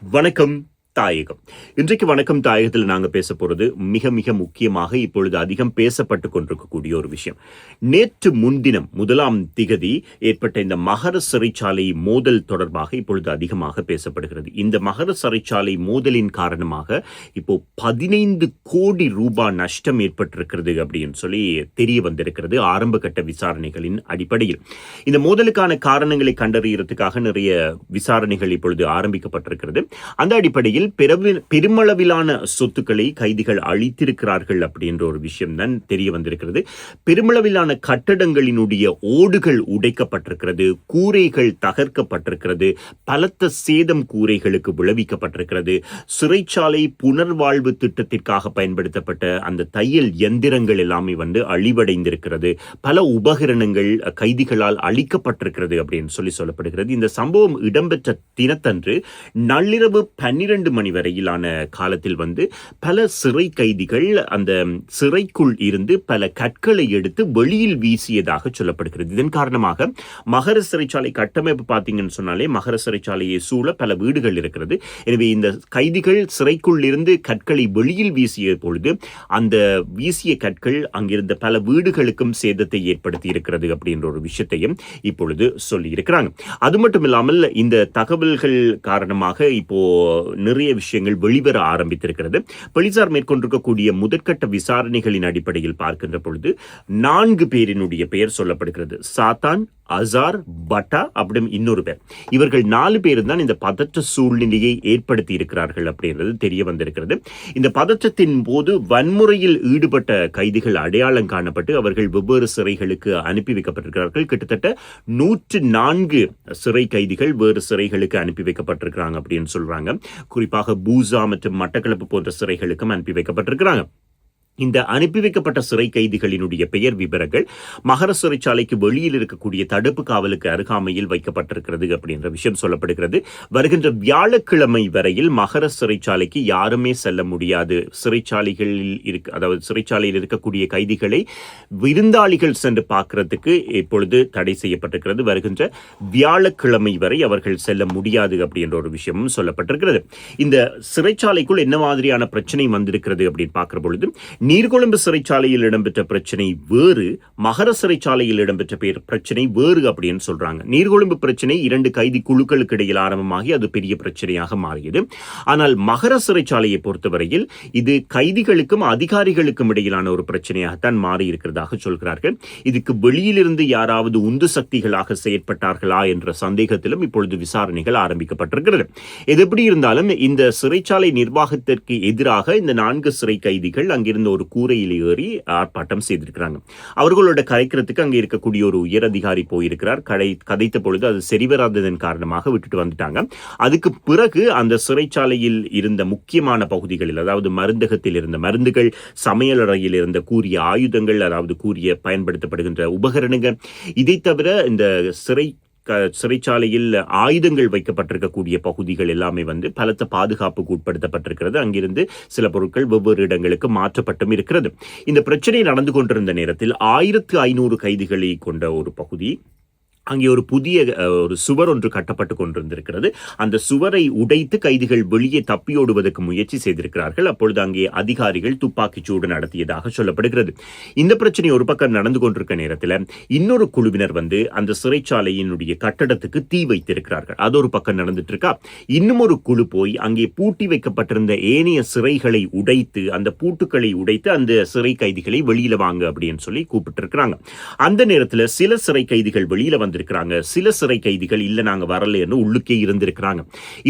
வணக்கம் தாயகம். இன்றைக்கு வணக்கம் தாயகத்தில் நாங்க பேச போறது மிக மிக முக்கியமாக இப்பொழுது அதிகம் பேசப்பட்டு கொண்டிருக்கக்கூடிய ஒரு விஷயம். நேற்று முன்தினம் 1ஆம் திகதி ஏற்பட்ட இந்த மகர சிறைச்சாலை மோதல் தொடர்பாக இப்பொழுது அதிகமாக பேசப்படுகிறது. இந்த மகர சிறைச்சாலை மோதலின் காரணமாக இப்போ 15 கோடி ரூபாய் நஷ்டம் ஏற்பட்டிருக்கிறது அப்படின்னு சொல்லி தெரிய வந்திருக்கிறது ஆரம்ப கட்ட விசாரணைகளின் அடிப்படையில். இந்த மோதலுக்கான காரணங்களை கண்டறியறதுக்காக நிறைய விசாரணைகள் இப்பொழுது ஆரம்பிக்கப்பட்டிருக்கிறது. அந்த அடிப்படையில் பெருமளவிலான சொத்துக்களை கைதிகள் அளித்திருக்கிறார்கள் அப்படின்ற ஒரு விஷயம் தான் தெரிய வந்திருக்கிறது. பெருமளவிலான கட்டடங்களினுடைய ஓடுகள் உடைக்கப்பட்டிருக்கிறது, கூரைகள் தகர்க்கப்பட்டிருக்கிறது, பலத்த சேதம் கூரைகளுக்கு விளைவிக்கப்பட்டிருக்கிறது. சிறைச்சாலை புனர்வாழ்வு திட்டத்திற்காக பயன்படுத்தப்பட்ட அந்த தையல் எந்திரங்கள் எல்லாமே அழிவடைந்திருக்கிறது. பல உபகரணங்கள் கைதிகளால் அளிக்கப்பட்டிருக்கிறது அப்படின்னு சொல்லப்படுகிறது. இந்த சம்பவம் இடம்பெற்ற தினத்தன்று நள்ளிரவு 12 மணி வரையிலான காலத்தில் பல சிறை கைதிகள் அந்த சிறைக்குள் இருந்து பல கற்களை எடுத்து வெளியில் வீசியதாக சொல்லப்படுகிறது. இதன் காரணமாக மகர சிறைச்சாலை கட்டமைப்பு பார்த்தீங்கன்னு சொன்னாலே மகர சிறைச்சாலையை சூழ பல வீடுகள் இருக்கிறது. எனவே இந்த கைதிகள் சிறைக்குள் இருந்து கற்களை வெளியில் வீசிய பொழுது அந்த வீசிய கற்கள் அங்கிருந்த பல வீடுகளுக்கும் சேதத்தை ஏற்படுத்தி இருக்கிறது அப்படின்ற ஒரு விஷயத்தையும் இப்பொழுது சொல்லி இருக்கிறாங்க. அது மட்டும் இல்லாமல் இந்த தகவல்கள் காரணமாக இப்போ நிறைய விஷயங்கள் வெளிவர ஆரம்பித்திருக்கிறது. போலீசார் மேற்கொண்டிருக்கக்கூடிய முதற்கட்ட விசாரணைகளின் அடிப்படையில் பார்க்கின்ற பொழுது 4 பேரினுடைய பெயர் சொல்லப்படுகிறது. சாத்தான், அசார், பட்டா அப்படி இன்னொரு பேர். இவர்கள் 4 பேரும் தான் இந்த பதற்ற சூழ்நிலையை ஏற்படுத்தி இருக்கிறார்கள் அப்படின்றது தெரிய வந்திருக்கிறது. இந்த பதற்றத்தின் போது வன்முறையில் ஈடுபட்ட கைதிகள் அடையாளம் காணப்பட்டு அவர்கள் வெவ்வேறு சிறைகளுக்கு அனுப்பி வைக்கப்பட்டிருக்கிறார்கள். கிட்டத்தட்ட 104 சிறை கைதிகள் வேறு சிறைகளுக்கு அனுப்பி வைக்கப்பட்டிருக்கிறாங்க அப்படின்னு சொல்றாங்க. குறிப்பாக பூசா மற்றும் மட்டக்களப்பு போன்ற சிறைகளுக்கும் அனுப்பி வைக்கப்பட்டிருக்கிறாங்க. இந்த அனுப்பி வைக்கப்பட்ட சிறை கைதிகளினுடைய பெயர் விவரங்கள் மகர சிறைச்சாலைக்கு வெளியில் இருக்கக்கூடிய தடுப்பு காவலுக்கு அருகாமையில் வைக்கப்பட்டிருக்கிறது அப்படின்ற விஷயம் சொல்லப்படுகிறது. வருகின்ற வியாழக்கிழமை வரையில் மகர சிறைச்சாலைக்கு யாருமே செல்ல முடியாது. சிறைச்சாலையில் இருக்கக்கூடிய கைதிகளை விருந்தாளிகள் சென்று பார்க்கறதுக்கு இப்பொழுது தடை செய்யப்பட்டிருக்கிறது. வருகின்ற வியாழக்கிழமை வரை அவர்கள் செல்ல முடியாது அப்படின்ற ஒரு விஷயமும் சொல்லப்பட்டிருக்கிறது. இந்த சிறைச்சாலைக்குள் என்ன மாதிரியான பிரச்சனை வந்திருக்கிறது அப்படின்னு பார்க்கிற பொழுது நீர்கொழும்பு சிறைச்சாலையில் இடம்பெற்ற பிரச்சனை வேறு, மகர சிறைச்சாலையில் இடம்பெற்ற பிரச்சனை வேறு அப்படின்னு சொல்றாங்க. நீர்கொழும்பு பிரச்சனை 2 கைதி குழுக்களுக்கு இடையில் ஆரம்பமாகி அது பெரிய பிரச்சனையாக மாறியது. ஆனால் மகர சிறைச்சாலையை பொறுத்தவரையில் இது கைதிகளுக்கும் அதிகாரிகளுக்கும் இடையிலான ஒரு பிரச்சனையாகத்தான் மாறி இருக்கிறதாக சொல்கிறார்கள். இதுக்கு வெளியிலிருந்து யாராவது உந்து சக்திகளாக செயற்பட்டார்களா என்ற சந்தேகத்திலும் இப்பொழுது விசாரணைகள் ஆரம்பிக்கப்பட்டிருக்கிறது. எது எப்படி இருந்தாலும் இந்த சிறைச்சாலை நிர்வாகத்திற்கு எதிராக இந்த 4 சிறை கைதிகள் அங்கிருந்து ஒரு கூரையில் ஏறி ஆர்ப்பாட்டம் செய்திருக்கிறாங்க. அவர்களோட கலைக்கிறதுக்கு அங்கே இருக்கக்கூடிய ஒரு உயர் அதிகாரி போயிருக்கிறார். கதைத்த பொழுது அது சரிவராததன் காரணமாக விட்டுட்டு வந்துட்டாங்க. அதுக்கு பிறகு அந்த சிறைச்சாலையில் இருந்த முக்கியமான பகுதிகளில், அதாவது மருந்தகத்தில் இருந்த மருந்துகள், சமையலறையில் இருந்த கூரிய ஆயுதங்கள், அதாவது கூரிய பயன்படுத்தப்படுகின்ற உபகரணங்கள், இதை தவிர இந்த சிறைச்சாலையில் ஆயுதங்கள் வைக்கப்பட்டிருக்கக்கூடிய பகுதிகள் எல்லாமே பலத்த பாதுகாப்புக்கு உட்படுத்தப்பட்டிருக்கிறது. அங்கிருந்து சில பொருட்கள் வெவ்வேறு இடங்களுக்கு மாற்றப்பட்டும் இருக்கிறது. இந்த பிரச்சனை நடந்து கொண்டிருந்த நேரத்தில் 1500 கைதிகளை கொண்ட ஒரு பகுதி, அங்கே ஒரு புதிய ஒரு சுவர் ஒன்று கட்டப்பட்டு கொண்டிருந்திருக்கிறது. அந்த சுவரை உடைத்து கைதிகள் வெளியே தப்பியோடுவதற்கு முயற்சி செய்திருக்கிறார்கள். அப்பொழுது அங்கே அதிகாரிகள் துப்பாக்கிச்சூடு நடத்தியதாக சொல்லப்படுகிறது. இந்த பிரச்சனை ஒரு பக்கம் நடந்து கொண்டிருக்க நேரத்தில் இன்னொரு குழுவினர் அந்த சிறைச்சாலையினுடைய கட்டடத்துக்கு தீ வைத்திருக்கிறார்கள். அது ஒரு பக்கம் நடந்துட்டு இருக்கா. இன்னும் ஒரு குழு போய் அங்கே பூட்டி வைக்கப்பட்டிருந்த ஏனைய சிறைகளை உடைத்து, அந்த பூட்டுக்களை உடைத்து அந்த சிறை கைதிகளை வெளியில வாங்க அப்படின்னு சொல்லி கூப்பிட்டு இருக்கிறாங்க. அந்த நேரத்தில் சில சிறை கைதிகள் வெளியில வந்திருக்கிறாங்க. சில சிறை கைதிகள் இல்ல நாங்க வரலன்னு உள்ளுக்கே இருந்திருக்கிறாங்க.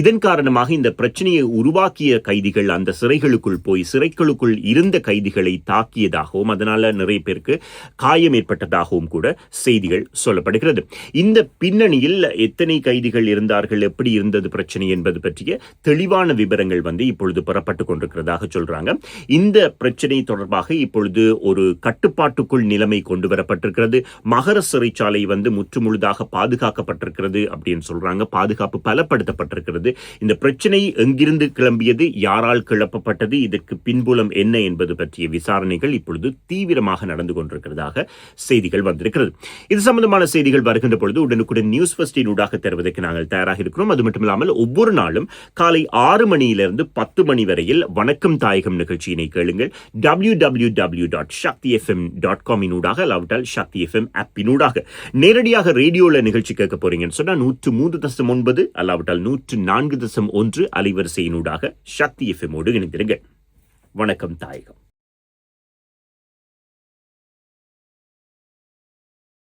இதன் காரணமாக இந்த பிரச்சனையை உருவாக்கிய கைதிகள் அந்த சிறைகளுக்குள் போய் சிறைகளுக்குள் இருந்த கைதிகளை தாக்கியதாகவும் அதனால நிறைய பேருக்கு காயம் ஏற்பட்டதாகவும் கூட செய்திகள் சொல்லப்படுகிறது. இந்த பின்னணியில் எத்தனை கைதிகள் இருந்தார்கள், எப்படி இருந்தது பிரச்சனை என்பது பற்றிய தெளிவான விவரங்கள் இப்பொழுது பெறப்பட்டுக் கொண்டிருக்கிறதாக சொல்றாங்க. இந்த பிரச்சனை தொடர்பாக இப்பொழுது ஒரு கட்டுப்பாட்டுக்குள் நிலைமை கொண்டு வரப்பட்டிருக்கிறது. மகர சிறைச்சாலை முற்றுமுழுதாக இப்பொழுதாக பாதுகாக்கப்பட்டிருக்கிறது அப்படின்னு சொல்றாங்க. பாதுகாப்பு பலப்படுத்தப்பட்டிருக்கிறது. இந்த பிரச்சனை எங்கிருந்து கிளம்பியது, யாரால் கிளப்பப்பட்டது, இதற்கு பின்புலம் என்ன என்பது பற்றிய விசாரணைகள் இப்பொழுது தீவிரமாக நடந்து கொண்டிருக்கிறதாக செய்திகள் வந்திருக்கிறது. இது சம்பந்தமான செய்திகள் வருகின்ற பொழுது உடனுக்குடன் நியூஸ் ஃபர்ஸ்டின் ஊடாக தருவதற்கு நாங்கள் தயாராக இருக்கிறோம். அது மட்டுமில்லாமல் ஒவ்வொரு நாளும் காலை 6 மணியிலிருந்து 10 மணி வரையில் வணக்கம் தாயகம் நிகழ்ச்சியினை கேளுங்கள். www.shaktifm.com ஊடாக, அல்லாவிட்டால் சக்தி எஃப்எம் ஆப்பினூடாக நேரடியாக ரேடியோல நிகழ்ச்சி கேட்க போறீங்கன்னு சொன்னா 103.9 அல்லாவிட்டால் 104.1 அலைவரிசையினூடாக சக்தி எஃப்எம்மோடு இணைந்திருங்கள். வணக்கம் தாயகம்.